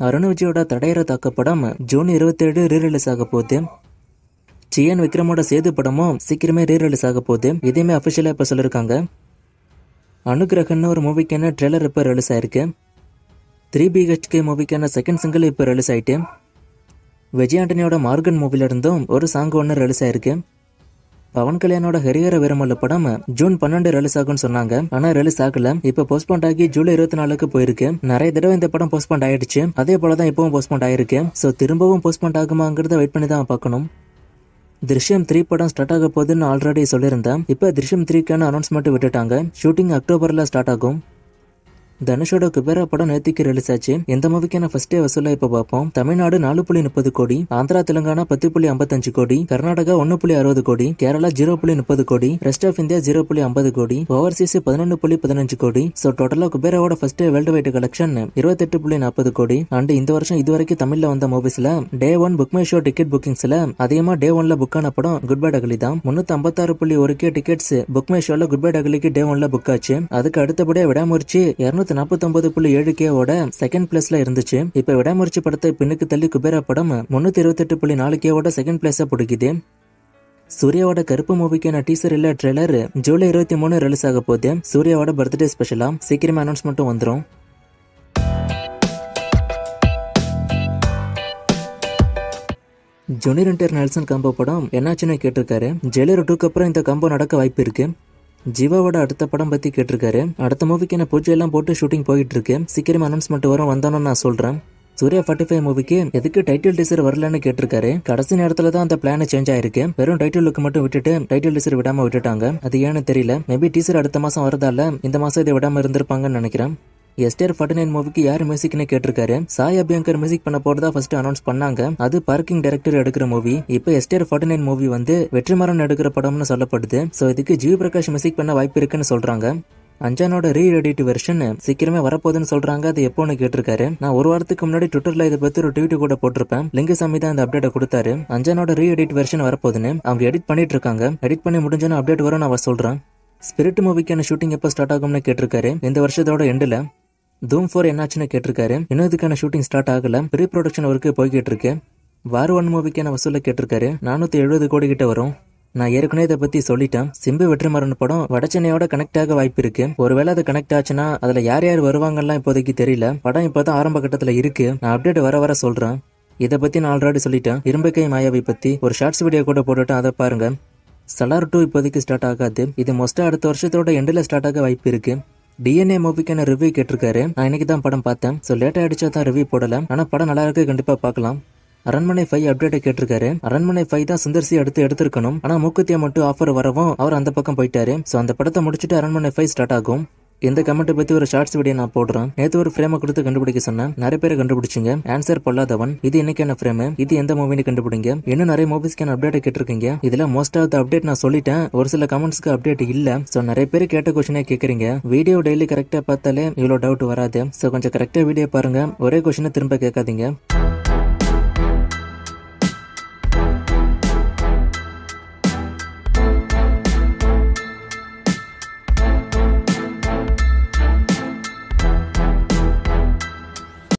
அருண் விஜயோட தடையற தாக்க படம் ஜூன் 27 ரீரிலீஸ் ஆக போகுது. சியான் விக்ரமோட சேது படமும் சீக்கிரமே ரீரிலீஸ் ஆக போகுது. இதையுமே அஃபிஷியலா இப்ப சொல்லிருக்காங்க. அனுகிரகன்னு ஒரு மூவிக்கான ட்ரெய்லர் இப்ப ரிலீஸ் ஆயிருக்கு. 3BHK மூவிக்கான செகண்ட் சிங்கிள் இப்ப ரிலீஸ் ஆயிட்டு. விஜய் ஆண்டனியோட மார்கன் மூவில இருந்தும் ஒரு சாங் ஒன்னு ரிலீஸ் ஆயிருக்கு. பவன் கல்யாணோட ஹரிஹர வீரமல்ல படம் ஜூன் 12 ரிலீஸ் ஆகும்னு சொன்னாங்க. ஆனா ரிலீஸ் ஆகல. இப்ப போஸ்ட்போண்ட் ஆகி ஜூலை 24க்கு போயிருக்கு. நிறைய தடவை இந்த படம் போஸ்ட்போண்ட் ஆயிடுச்சு. அதே போலதான் இப்பவும் போஸ்ட்போண்ட் ஆயிருக்கு. சோ திரும்பவும் போஸ்ட்போண்ட் ஆகுமாங்கிறத வெயிட் பண்ணி தான் பார்க்கணும். திருஷ்யம் 3 படம் ஸ்டார்ட் ஆக போகுதுன்னு ஆல்ரெடி சொல்லியிருந்தேன். இப்ப திருஷ்யம் 3க்கான அனௌன்ஸ்மெண்ட் விட்டுட்டாங்க. ஷூட்டிங் அக்டோபர்ல ஸ்டார்ட் ஆகும். தனுஷோட குபேரா படம் நேத்திக்கு ரிலீஸ் ஆச்சு. இந்த மூவிக்கான ஃபர்ஸ்ட் டே வசூலா இப்ப பார்ப்போம். தமிழ்நாடு 4.30 கோடி, ஆந்திரா தெலுங்கானா 10.55 கோடி, கர்நாடகா 1.60 கோடி, கேரளா 0.30 கோடி, ரெஸ்ட் ஆஃப் இந்தியா 0.50 கோடி, ஓவர்சீஸ் 11.15 கோடி. சோ டோட்டலா குபேராவோட first day world wide collection 28.40 கோடி. அண்ட் இந்த வருஷம் இதுவரைக்கும் தமிழ்ல வந்த மூவிஸ்ல day 1 book my show ticket புக்கிங்ஸ்ல அதிகமா டே 1ல புக் ஆன படம் குட் பை அகலி தான். 356.1 டிக்கெட்ஸ் புக் மை ஷோல குட் பை அகலிக்கு டே 1ல புக் ஆச்சு. அதுக்கு அடுத்தபடியா விடாமுயற்சி 249.7K செகண்ட் பிளேஸ்ல இருந்துச்சு. இப்ப விடாமுயற்சி படத்தை பின்னுக்கு தள்ளி குபேரா படம் 328.4K செகண்ட் பிளேஸ பிடிக்குது. சூர்யாவோட கருப்பு மூவிக்கான டீசர் இல்ல ட்ரெய்லர் ஜூலை 23 ரிலீஸ் ஆக போகுது. சூர்யாவோட பர்த்டே ஸ்பெஷலா சீக்கிரமா அனௌன்ஸ்மெண்ட்டும் வந்துரும். ஜூனியர் என்டிஆர் நெல்சன் காம்போ படம் என்னாச்சுன்னு கேட்டிருக்காரு. ஜெயிலர் 2க்கு அப்புறம் இந்த காம்போ நடக்க வாய்ப்பு இருக்கு. ஜீவாவோட அடுத்த படம் பத்தி கேட்டிருக்காரு. அடுத்த மூவிக்கான பூஜை எல்லாம் போட்டு ஷூட்டிங் போயிட்டு இருக்கு. சீக்கிரம் அனௌன்ஸ்மெண்ட் வரும், வந்தானு நான் சொல்றேன். சூர்யா 45 மூவிக்கு எதுக்கு டைட்டில் டீசர் வரலன்னு கேட்டிருக்காரு. கடைசி நேரத்துல தான் அந்த பிளான் சேஞ்ச் ஆயிருக்கு. வெறும் டைட்டில் லுக் மட்டும் விட்டுட்டு டைட்டில் டீசர் விடாம விட்டுட்டாங்க. அது ஏன்னு தெரியல. மேபி டீசர் அடுத்த மாசம் வரதால இந்த மாசம் இதை விடாம இருந்திருப்பாங்கன்னு நினைக்கிறேன். எஸ்டிஆர் 49 மூவிக்கு யார் மியூசிக்னு கேட்டிருக்காரு. சாய் அபியங்கர் மியூசிக் பண்ண போறதா ஃபர்ஸ்ட் அனௌன்ஸ் பண்ணாங்க. அது பார்க்கிங் டைரக்டர் எடுக்கிற மூவி. இப்ப எஸ்டிஆர் 49 மூவி வந்து வெற்றிமாறன் எடுக்கிற படம்னு சொல்லப்படுது. சோ இதுக்கு ஜிவி பிரகாஷ் மியூசிக் பண்ண வாய்ப்பு இருக்குன்னு சொல்றாங்க. அஞ்சானோட ரீ எடிட் வெர்ஷன் சீக்கிரமே வரப்போகுதுன்னு சொல்றாங்க. அது எப்போன்னு கேட்டிருக்காரு. நான் ஒரு வாரத்துக்கு முன்னாடி ட்விட்டர்ல இதை பத்தி ஒரு ட்வீட் கூட போட்டிருப்பேன். லிங்கசாமி தான் இந்த அப்டேட் கொடுத்தாரு. அஞ்சானோட ரீ எடிட் வெர்ஷன் வரப்போகுதுன்னு அவங்க எடிட் பண்ணிட்டு இருக்காங்க. எடிட் பண்ணி முடிஞ்சோன்னு அப்டேட் வரும் நான் சொல்றேன். ஸ்பிரிட் மூவிக்கான ஷூட்டிங் எப்போ ஸ்டார்ட் ஆகும்னு கேட்டிருக்காரு. இந்த வருஷத்தோட எண்டுல. தூம் 4 என்னாச்சுன்னு கேட்டிருக்காரு. இன்னும் இதுக்கான ஷூட்டிங் ஸ்டார்ட் ஆகல. ப்ரீ ப்ரொடக்ஷன் ஒர்க்கு போய்கிட்டு இருக்கு. வார் 1 மூவிக்கான வசூல கேட்டிருக்காரு. 470 கோடி கிட்ட வரும். நான் ஏற்கனவே இதை பத்தி சொல்லிட்டேன். சிம்பு வெற்றிமாறன் படம் வடச்சென்னையோட கனெக்ட் ஆக வாய்ப்பு இருக்கு. ஒருவேளை அது கனெக்ட் ஆச்சுன்னா அதுல யார் யார் வருவாங்கலாம் இப்போதைக்கு தெரியல. படம் இப்பதான் ஆரம்ப கட்டத்துல இருக்கு. நான் அப்டேட் வர சொல்றேன். இதை பத்தி நான் ஆல்ரெடி சொல்லிட்டேன். இரும்புக்கை மாயாவை பத்தி ஒரு ஷார்ட்ஸ் வீடியோ கூட போட்டுட்டு அதை பாருங்க. சலார் 2 இப்போதைக்கு ஸ்டார்ட் ஆகாது. இது மோஸ்டா அடுத்த வருஷத்தோட எண்டில் ஸ்டார்ட் ஆக வாய்ப்பு இருக்கு. DNA மூவிக்கான ரிவ்யூ கேட்டிருக்காரு. நான் இன்னைக்கு தான் படம் பார்த்தேன். சோ லேட்டா அடிச்சா தான் ரிவ்யூ போடல. ஆனா படம் நல்லா இருக்கு, கண்டிப்பா பார்க்கலாம். அரண்மனை 5 அப்டேட் கேட்டிருக்காரு. அரண்மனை 5 தான் சுந்தர்சி எடுத்திருக்கணும். ஆனா மூக்குத்தியா மட்டும் ஆஃபர் வரவும் அவர் அந்த பக்கம் போயிட்டாரு. சோ அந்த படத்தை முடிச்சுட்டு அரண்மனை 5 ஸ்டார்ட் ஆகும். இந்த கமெண்ட் பத்தி ஒரு ஷார்ட்ஸ் வீடியோ நான் போடுறேன். நேத்து ஒரு ஃப்ரேமை கொடுத்து கண்டுபிடிக்க சொன்னேன். நிறைய பேர் கண்டுபிடிச்சிங்க. ஆன்சர் பொல்லாதவன். இது என்னைக்கான ஃப்ரேம், இது எந்த மூவின்னு கண்டுபிடிங்க. இன்னும் நிறைய மூவிஸ்க்கான அப்டேட் கேட்டிருக்கீங்க. இதுல மோஸ்ட் ஆஃப் த அப்டேட் நான் சொல்லிட்டேன். ஒரு சில கமெண்ட்ஸ்க்கு அப்டேட் இல்ல. சோ நிறைய பேர் கேட்ட கொஸ்டினே கேக்குறீங்க. வீடியோ டெய்லி கரெக்டா பார்த்தாலே இவ்வளவு டவுட் வராது. சோ கொஞ்சம் கரெக்டா வீடியோ பாருங்க. ஒரே கொஸ்டினை திரும்ப கேட்காதீங்க.